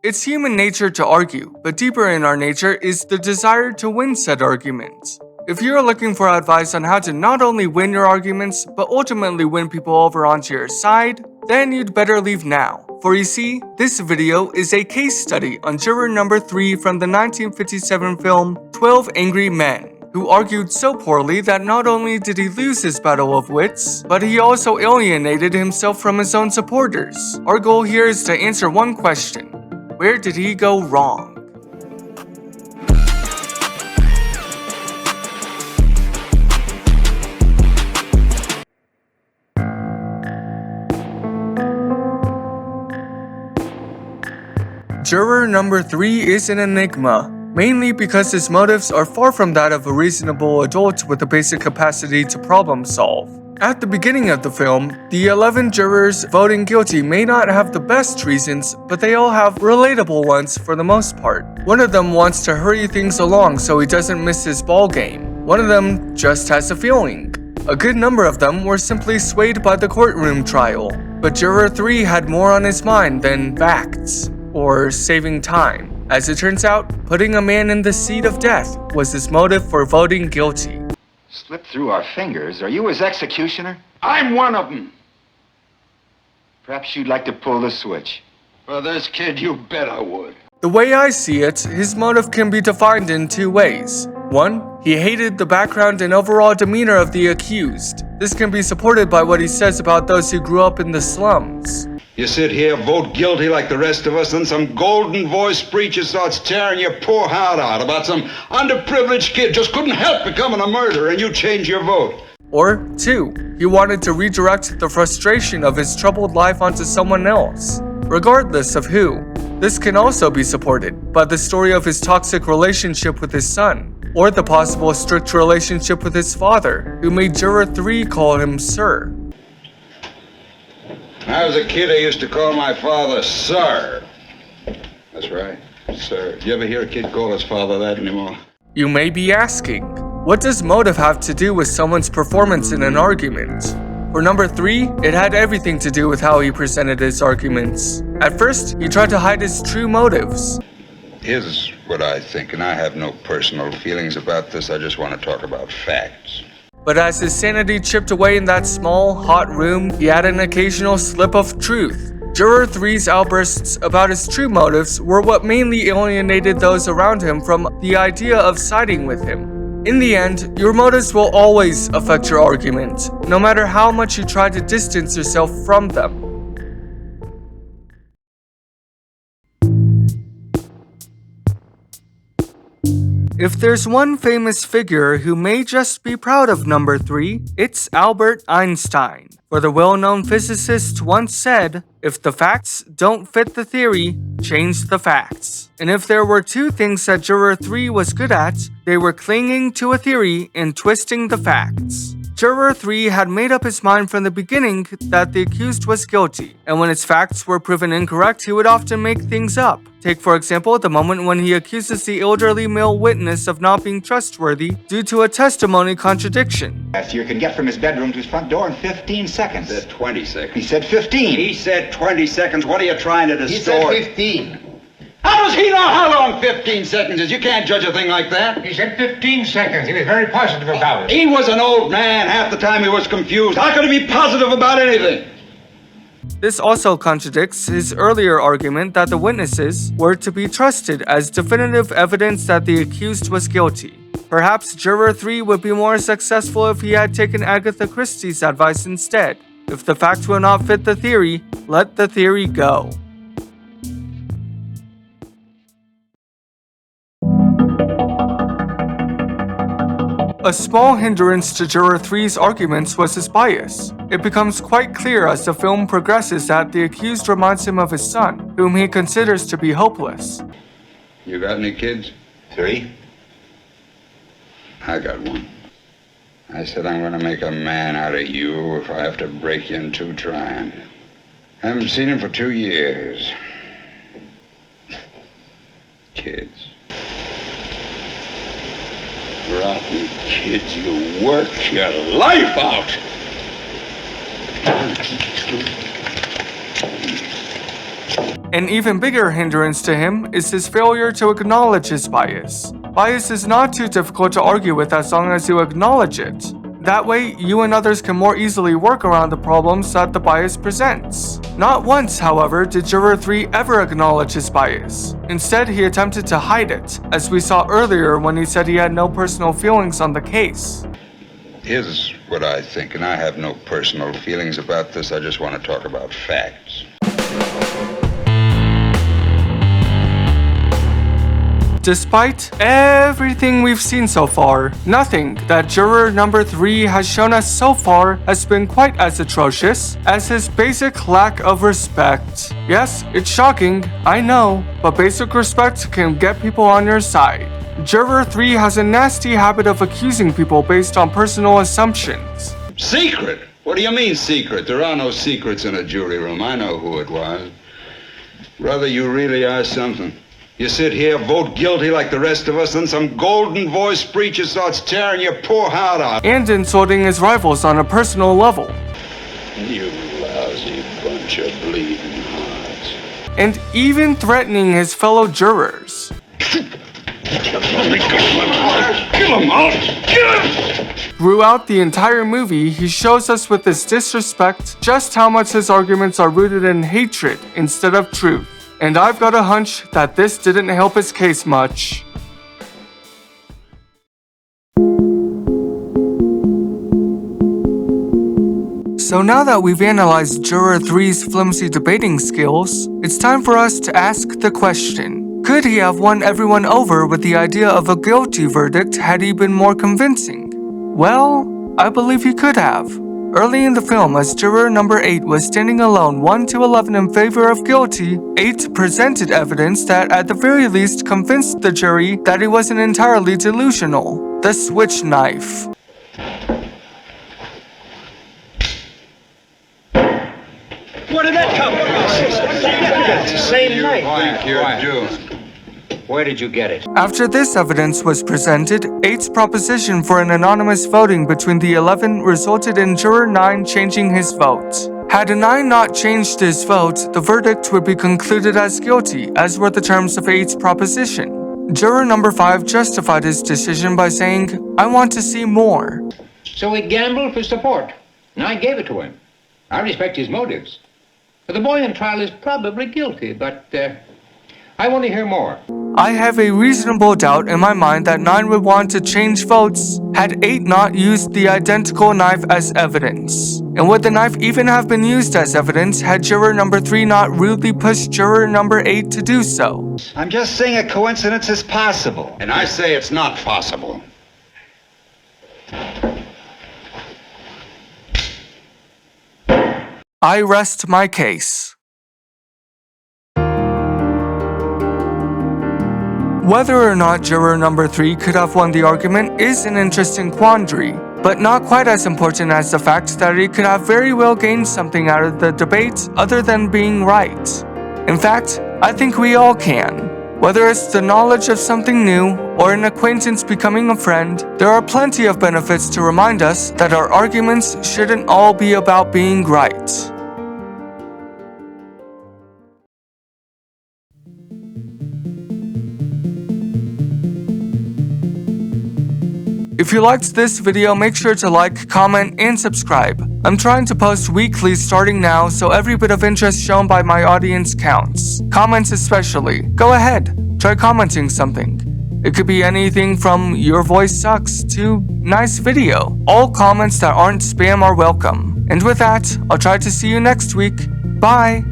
It's human nature to argue, but deeper in our nature is the desire to win said arguments. If you're looking for advice on how to not only win your arguments, but ultimately win people over onto your side, then you'd better leave now. For you see, this video is a case study on juror number 3 from the 1957 film 12 Angry Men, who argued so poorly that not only did he lose his battle of wits, but he also alienated himself from his own supporters. Our goal here is to answer one question: where did he go wrong? Juror number 3 is an enigma, mainly because his motives are far from that of a reasonable adult with a basic capacity to problem solve. At the beginning of the film, the 11 jurors voting guilty may not have the best reasons, but they all have relatable ones for the most part. One of them wants to hurry things along so he doesn't miss his ball game. One of them just has a feeling. A good number of them were simply swayed by the courtroom trial, but juror 3 had more on his mind than facts or saving time. As it turns out, putting a man in the seat of death was his motive for voting guilty. Slipped through our fingers? Are you his executioner? I'm one of them. Perhaps you'd like to pull the switch. For this kid, you bet I would. The way I see it, his motive can be defined in two ways. One, he hated the background and overall demeanor of the accused. This can be supported by what he says about those who grew up in the slums. You sit here, vote guilty like the rest of us, then some golden-voiced preacher starts tearing your poor heart out about some underprivileged kid just couldn't help becoming a murderer, and you change your vote. Or two, he wanted to redirect the frustration of his troubled life onto someone else, regardless of who. This can also be supported by the story of his toxic relationship with his son, or the possible strict relationship with his father, who made juror 3 call him sir. When I was a kid, I used to call my father sir. That's right, sir. Do you ever hear a kid call his father that anymore? You may be asking, what does motive have to do with someone's performance in an argument? For number 3, it had everything to do with how he presented his arguments. At first, he tried to hide his true motives. Here's what I think, and I have no personal feelings about this. I just want to talk about facts. But as his sanity chipped away in that small, hot room, he had an occasional slip of truth. Juror 3's outbursts about his true motives were what mainly alienated those around him from the idea of siding with him. In the end, your motives will always affect your argument, no matter how much you try to distance yourself from them. If there's one famous figure who may just be proud of number 3, it's Albert Einstein. For the well-known physicist once said, if the facts don't fit the theory, change the facts. And if there were two things that juror 3 was good at, they were clinging to a theory and twisting the facts. Juror 3 had made up his mind from the beginning that the accused was guilty, and when his facts were proven incorrect, he would often make things up. Take, for example, the moment when he accuses the elderly male witness of not being trustworthy due to a testimony contradiction. You can get from his bedroom to his front door in 15 seconds. He said 20 seconds. He said 15. He said 20 seconds. What are you trying to distort? He said 15. How does he know how long 15 seconds is? You can't judge a thing like that. He said 15 seconds. He was very positive about it. He was an old man. Half the time he was confused. How could he be positive about anything? This also contradicts his earlier argument that the witnesses were to be trusted as definitive evidence that the accused was guilty. Perhaps juror 3 would be more successful if he had taken Agatha Christie's advice instead. If the facts will not fit the theory, let the theory go. A small hindrance to juror 3's arguments was his bias. It becomes quite clear as the film progresses that the accused reminds him of his son, whom he considers to be hopeless. You got any kids? 3. I got one. I said I'm going to make a man out of you if I have to break you in two trying. I haven't seen him for 2 years. Kids. Rotten kids, you work your life out. An even bigger hindrance to him is his failure to acknowledge his bias. Bias is not too difficult to argue with as long as you acknowledge it. That way, you and others can more easily work around the problems that the bias presents. Not once, however, did Juror 3 ever acknowledge his bias. Instead, he attempted to hide it, as we saw earlier when he said he had no personal feelings on the case. Here's what I think, and I have no personal feelings about this. I just want to talk about facts. Despite everything we've seen so far, nothing that Juror number 3 has shown us so far has been quite as atrocious as his basic lack of respect. Yes, it's shocking, I know, but basic respect can get people on your side. Juror 3 has a nasty habit of accusing people based on personal assumptions. Secret? What do you mean secret? There are no secrets in a jury room. I know who it was. Brother, you really are something. You sit here, vote guilty like the rest of us, then some golden-voiced preacher starts tearing your poor heart out. And insulting his rivals on a personal level. You lousy bunch of bleeding hearts. And even threatening his fellow jurors. Kill him, Alt! Kill him! Throughout the entire movie, he shows us with his disrespect just how much his arguments are rooted in hatred instead of truth. And I've got a hunch that this didn't help his case much. So now that we've analyzed Juror 3's flimsy debating skills, it's time for us to ask the question. Could he have won everyone over with the idea of a guilty verdict had he been more convincing? Well, I believe he could have. Early in the film, as Juror number 8 was standing alone 1 to 11 in favor of guilty, 8 presented evidence that at the very least convinced the jury that he wasn't entirely delusional. The switch knife. Where did that come from? It's the same knife. What you're doing? Where did you get it? After this evidence was presented, 8's proposition for an anonymous voting between the 11 resulted in Juror 9 changing his vote. Had 9 not changed his vote, the verdict would be concluded as guilty, as were the terms of 8's proposition. Juror number 5 justified his decision by saying, "I want to see more." So he gambled for support, and I gave it to him. I respect his motives. The boy on trial is probably guilty, but I want to hear more. I have a reasonable doubt in my mind that 9 would want to change votes had 8 not used the identical knife as evidence. And would the knife even have been used as evidence had Juror number 3 not rudely pushed Juror number 8 to do so? I'm just saying a coincidence is possible. And I say it's not possible. I rest my case. Whether or not Juror number 3 could have won the argument is an interesting quandary, but not quite as important as the fact that he could have very well gained something out of the debate other than being right. In fact, I think we all can. Whether it's the knowledge of something new or an acquaintance becoming a friend, there are plenty of benefits to remind us that our arguments shouldn't all be about being right. If you liked this video, make sure to like, comment, and subscribe. I'm trying to post weekly starting now, so every bit of interest shown by my audience counts. Comments especially. Go ahead, try commenting something. It could be anything from "your voice sucks" to "nice video." All comments that aren't spam are welcome. And with that, I'll try to see you next week. Bye!